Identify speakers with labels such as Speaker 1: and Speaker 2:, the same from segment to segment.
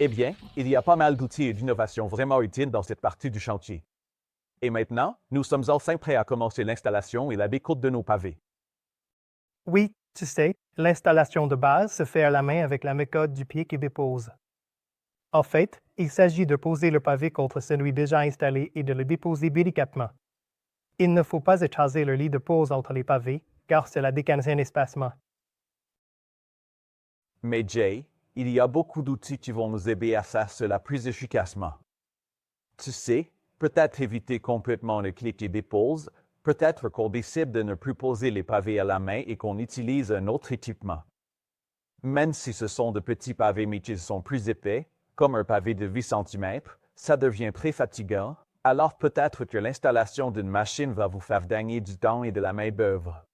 Speaker 1: Eh bien, il y a pas mal d'outils et d'innovations vraiment utiles dans cette partie du chantier. Et maintenant, nous sommes enfin prêts à commencer l'installation et la découpe de nos pavés.
Speaker 2: Oui, tu sais, l'installation de base se fait à la main avec la méthode du pied qui dépose. En fait, il s'agit de poser le pavé contre celui déjà installé et de le déposer délicatement. Il ne faut pas écraser le lit de pose entre les pavés, car cela décale un espacement.
Speaker 1: Mais Jay, il y a beaucoup d'outils qui vont nous aider à faire cela plus efficacement. Tu sais, peut-être éviter complètement le clic et dépose, peut-être qu'on décide de ne plus poser les pavés à la main et qu'on utilise un autre équipement. Même si ce sont de petits pavés mais qu'ils sont plus épais, comme un pavé de 8 cm, ça devient très fatigant, alors peut-être que l'installation d'une machine va vous faire gagner du temps et de la main-d'œuvre.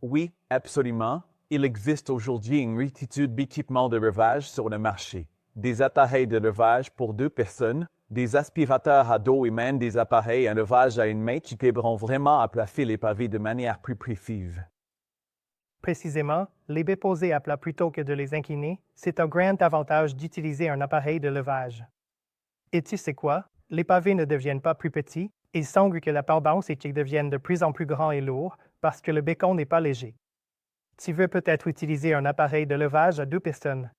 Speaker 1: Oui, absolument. Il existe aujourd'hui une multitude d'équipements de levage sur le marché. Des appareils de levage pour 2 personnes, des aspirateurs à dos et même des appareils à levage à une main qui aideront vraiment à placer les pavés de manière plus précise.
Speaker 2: Précisément, les déposer à plat plutôt que de les incliner, c'est un grand avantage d'utiliser un appareil de levage. Et tu sais quoi? Les pavés ne deviennent pas plus petits, il semble que la tendance est qu'ils deviennent de plus en plus grands et lourds parce que le béton n'est pas léger. Tu veux peut-être utiliser un appareil de levage à 2 personnes.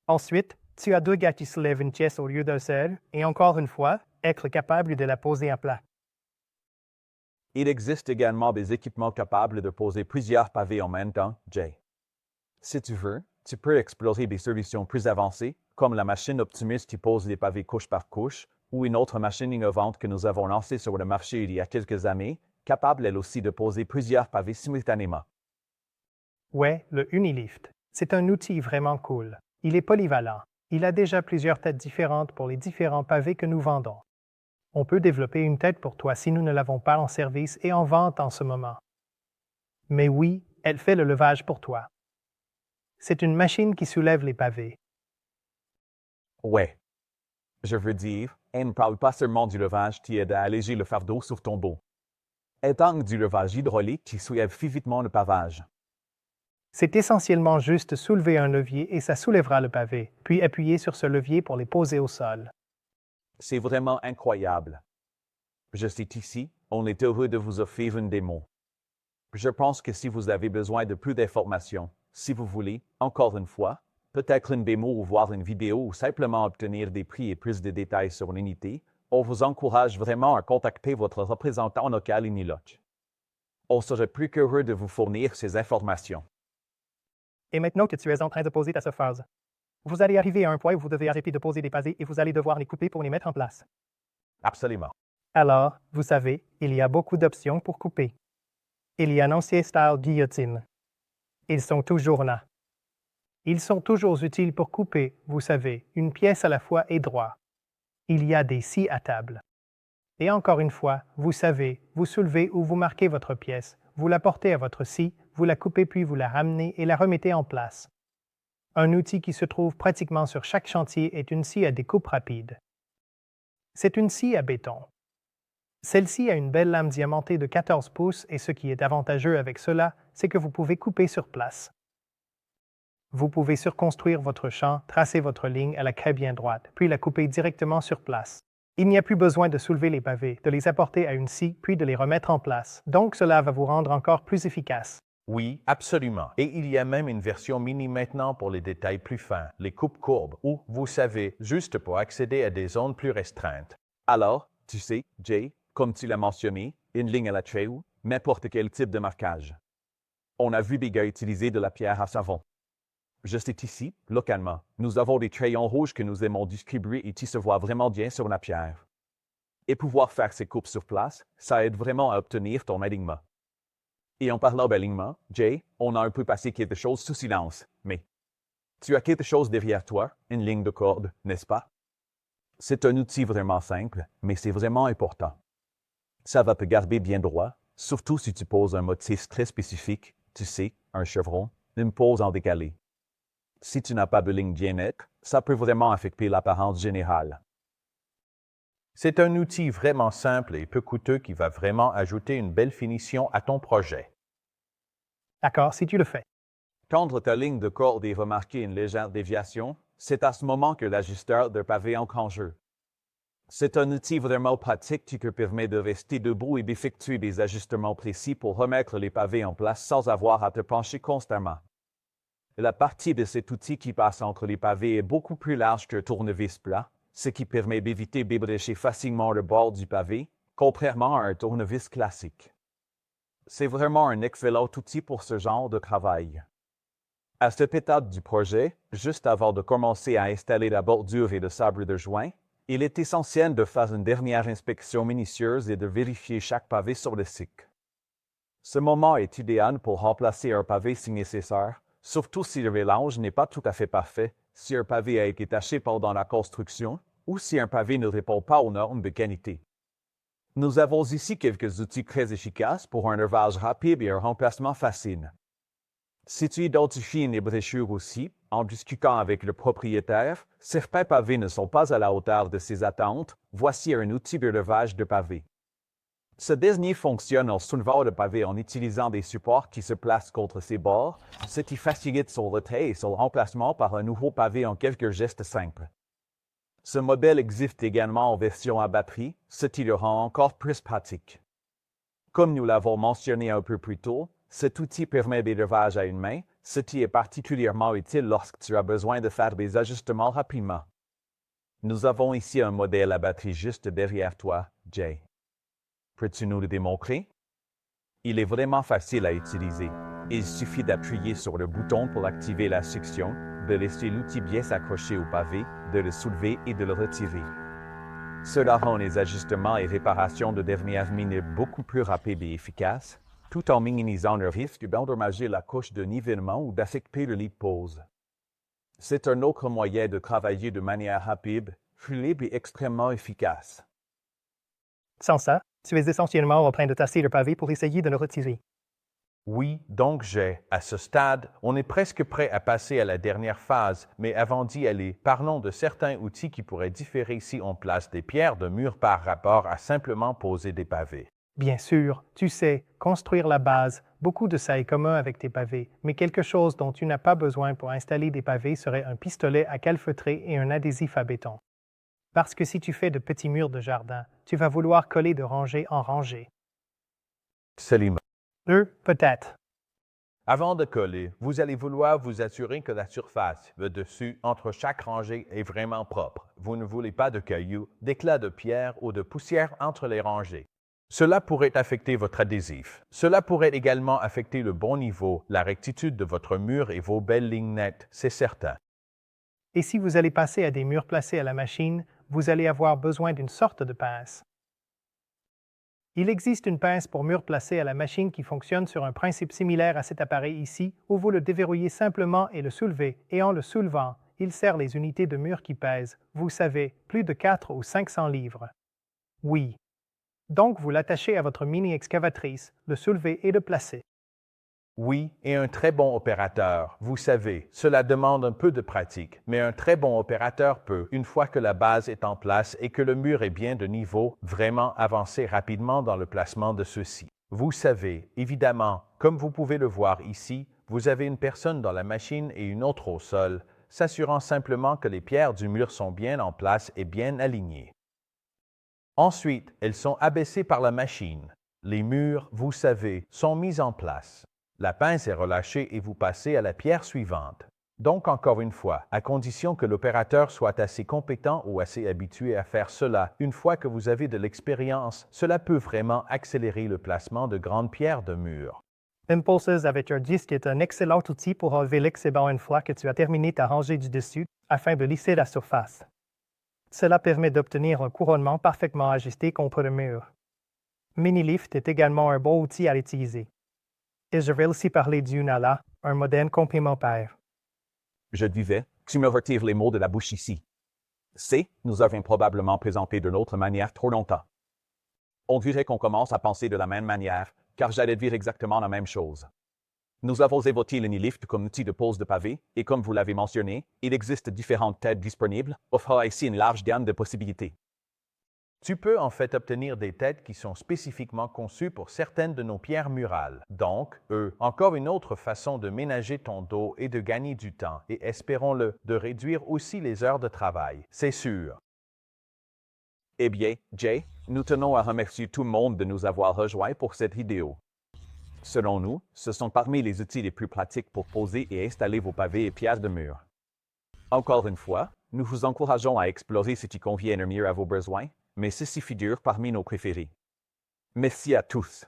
Speaker 2: Ensuite, tu as 2 gars qui soulèvent une pièce au lieu d'un seul, et encore une fois, être capable de la poser à plat.
Speaker 1: Il existe également des équipements capables de poser plusieurs pavés en même temps, Jay. Si tu veux, tu peux explorer des solutions plus avancées, comme la machine Optimus qui pose les pavés couche par couche, ou une autre machine innovante que nous avons lancée sur le marché il y a quelques années, capable elle aussi de poser plusieurs pavés simultanément.
Speaker 2: Ouais, le Unilift. C'est un outil vraiment cool. Il est polyvalent. Il a déjà plusieurs têtes différentes pour les différents pavés que nous vendons. On peut développer une tête pour toi si nous ne l'avons pas en service et en vente en ce moment. Mais oui, elle fait le levage pour toi. C'est une machine qui soulève les pavés.
Speaker 1: Ouais. Je veux dire, elle ne parle pas seulement du levage qui aide à alléger le fardeau sur ton dos. Elle parle du levage hydraulique qui soulève physiquement le pavage.
Speaker 2: C'est essentiellement juste soulever un levier et ça soulèvera le pavé, puis appuyer sur ce levier pour les poser au sol.
Speaker 1: C'est vraiment incroyable. Je sais ici, on est heureux de vous offrir une démo. Je pense que si vous avez besoin de plus d'informations, si vous voulez, encore une fois, peut-être une démo ou voir une vidéo ou simplement obtenir des prix et plus de détails sur l'unité, on vous encourage vraiment à contacter votre représentant local Uniloc. On serait plus qu'heureux de vous fournir ces informations.
Speaker 2: Et maintenant que tu es en train de poser ta surface, vous allez arriver à un point où vous devez arrêter de poser des pavés et vous allez devoir les couper pour les mettre en place.
Speaker 1: Absolument.
Speaker 2: Alors, vous savez, il y a beaucoup d'options pour couper. Il y a un ancien style guillotine. Ils sont toujours là. Ils sont toujours utiles pour couper, vous savez, une pièce à la fois et droit. Il y a des scies à table. Et encore une fois, vous savez, vous soulevez ou vous marquez votre pièce, vous la portez à votre scie, vous la coupez puis vous la ramenez et la remettez en place. Un outil qui se trouve pratiquement sur chaque chantier est une scie à découpe rapide. C'est une scie à béton. Celle-ci a une belle lame diamantée de 14 pouces et ce qui est avantageux avec cela, c'est que vous pouvez couper sur place. Vous pouvez surconstruire votre champ, tracer votre ligne à la craie bien droite, puis la couper directement sur place. Il n'y a plus besoin de soulever les pavés, de les apporter à une scie, puis de les remettre en place. Donc cela va vous rendre encore plus efficace.
Speaker 1: Oui, absolument. Et il y a même une version mini maintenant pour les détails plus fins, les coupes courbes, ou, vous savez, juste pour accéder à des zones plus restreintes. Alors, tu sais, Jay, comme tu l'as mentionné, une ligne à la trait ou n'importe quel type de marquage. On a vu des gars utiliser de la pierre à savon. Juste ici, localement, nous avons des crayons rouges que nous aimons distribuer et qui se voient vraiment bien sur la pierre. Et pouvoir faire ces coupes sur place, ça aide vraiment à obtenir ton alignement. Et en parlant d'alignement, Jay, on a un peu passé quelque chose sous silence, mais tu as quelque chose derrière toi, une ligne de corde, n'est-ce pas? C'est un outil vraiment simple, mais c'est vraiment important. Ça va te garder bien droit, surtout si tu poses un motif très spécifique, tu sais, un chevron, une pose en décalé. Si tu n'as pas de ligne bien nette, ça peut vraiment affecter l'apparence générale. C'est un outil vraiment simple et peu coûteux qui va vraiment ajouter une belle finition à ton projet.
Speaker 2: D'accord, si tu le fais.
Speaker 1: Quand ta ligne de corde est remarquée une légère déviation,
Speaker 3: c'est à ce moment que l'ajusteur de pavé entre en jeu. C'est un outil vraiment pratique qui permet de rester debout et d'effectuer des ajustements précis pour remettre les pavés en place sans avoir à te pencher constamment. La partie de cet outil qui passe entre les pavés est beaucoup plus large qu'un tournevis plat, ce qui permet d'éviter d'ébrécher facilement le bord du pavé, contrairement à un tournevis classique. C'est vraiment un excellent outil pour ce genre de travail. À cette étape du projet, juste avant de commencer à installer la bordure et le sabre de joint, il est essentiel de faire une dernière inspection minutieuse et de vérifier chaque pavé sur le site. Ce moment est idéal pour remplacer un pavé si nécessaire, surtout si le mélange n'est pas tout à fait parfait, si un pavé a été taché pendant la construction ou si un pavé ne répond pas aux normes de qualité. Nous avons ici quelques outils très efficaces pour un levage rapide et un remplacement facile. Si tu identifies une ébréchure aussi, en discutant avec le propriétaire, certains pavés ne sont pas à la hauteur de ses attentes, voici un outil de levage de pavé. Ce dernier fonctionne en soulevant le pavé en utilisant des supports qui se placent contre ses bords, ce qui facilite son retrait et son remplacement par un nouveau pavé en quelques gestes simples. Ce modèle existe également en version à batterie, ce qui le rend encore plus pratique. Comme nous l'avons mentionné un peu plus tôt, cet outil permet des levages à une main, ce qui est particulièrement utile lorsque tu as besoin de faire des ajustements rapidement. Nous avons ici un modèle à batterie juste derrière toi, Jay. Peux-tu nous le démontrer? Il est vraiment facile à utiliser. Il suffit d'appuyer sur le bouton pour activer la suction, de laisser l'outil bien s'accrocher au pavé, de le soulever et de le retirer. Cela rend les ajustements et réparations de dernière minute beaucoup plus rapides et efficaces, tout en minimisant le risque d'endommager la couche de nivellement ou d'affecter le lit de pose. C'est un autre moyen de travailler de manière rapide, fluide et extrêmement efficace.
Speaker 2: Sans ça, tu es essentiellement en train de tasser le pavé pour essayer de le retirer.
Speaker 1: Oui, donc à ce stade, on est presque prêt à passer à la dernière phase, mais avant d'y aller, parlons de certains outils qui pourraient différer si on place des pierres de mur par rapport à simplement poser des pavés.
Speaker 2: Bien sûr, tu sais, construire la base, beaucoup de ça est commun avec tes pavés, mais quelque chose dont tu n'as pas besoin pour installer des pavés serait un pistolet à calfeutrer et un adhésif à béton. Parce que si tu fais de petits murs de jardin, tu vas vouloir coller de rangée en rangée.
Speaker 1: Absolument.
Speaker 2: Peut-être.
Speaker 1: Avant de coller, vous allez vouloir vous assurer que la surface, le dessus, entre chaque rangée est vraiment propre. Vous ne voulez pas de cailloux, d'éclats de pierre ou de poussière entre les rangées. Cela pourrait affecter votre adhésif. Cela pourrait également affecter le bon niveau, la rectitude de votre mur et vos belles lignes nettes, c'est certain.
Speaker 2: Et si vous allez passer à des murs placés à la machine, vous allez avoir besoin d'une sorte de pince. Il existe une pince pour mur placé à la machine qui fonctionne sur un principe similaire à cet appareil ici, où vous le déverrouillez simplement et le soulevez, et en le soulevant, il serre les unités de mur qui pèsent, vous savez, plus de 4 ou 500 livres. Oui. Donc vous l'attachez à votre mini-excavatrice, le soulevez et le placez.
Speaker 1: Oui, et un très bon opérateur. Vous savez, cela demande un peu de pratique, mais un très bon opérateur peut, une fois que la base est en place et que le mur est bien de niveau, vraiment avancer rapidement dans le placement de ceux-ci. Vous savez, évidemment, comme vous pouvez le voir ici, vous avez une personne dans la machine et une autre au sol, s'assurant simplement que les pierres du mur sont bien en place et bien alignées. Ensuite, elles sont abaissées par la machine. Les murs, vous savez, sont mis en place. La pince est relâchée et vous passez à la pierre suivante. Donc, encore une fois, à condition que l'opérateur soit assez compétent ou assez habitué à faire cela, une fois que vous avez de l'expérience, cela peut vraiment accélérer le placement de grandes pierres de mur.
Speaker 2: Impulses avec un disque est un excellent outil pour enlever l'excédent une fois que tu as terminé ta rangée du dessus, afin de lisser la surface. Cela permet d'obtenir un couronnement parfaitement ajusté contre le mur. Minilift est également un bon outil à utiliser. Et je vais aussi parler du Unala, un modèle complémentaire.
Speaker 3: Je disais, tu me retires les mots de la bouche ici. Nous avons probablement présenté d'une autre manière trop longtemps. On dirait qu'on commence à penser de la même manière, car j'allais dire exactement la même chose. Nous avons évoqué le Nilift comme outil de pose de pavé, et comme vous l'avez mentionné, il existe différentes têtes disponibles, offrant ici une large gamme de possibilités.
Speaker 1: Tu peux en fait obtenir des têtes qui sont spécifiquement conçues pour certaines de nos pierres murales. Donc, encore une autre façon de ménager ton dos et de gagner du temps, et espérons-le, de réduire aussi les heures de travail. C'est sûr.
Speaker 3: Eh bien, Jay, nous tenons à remercier tout le monde de nous avoir rejoints pour cette vidéo. Selon nous, ce sont parmi les outils les plus pratiques pour poser et installer vos pavés et pierres de mur. Encore une fois, nous vous encourageons à explorer ce qui convient le mieux à vos besoins, mais ceci figure parmi nos préférés. Merci à tous.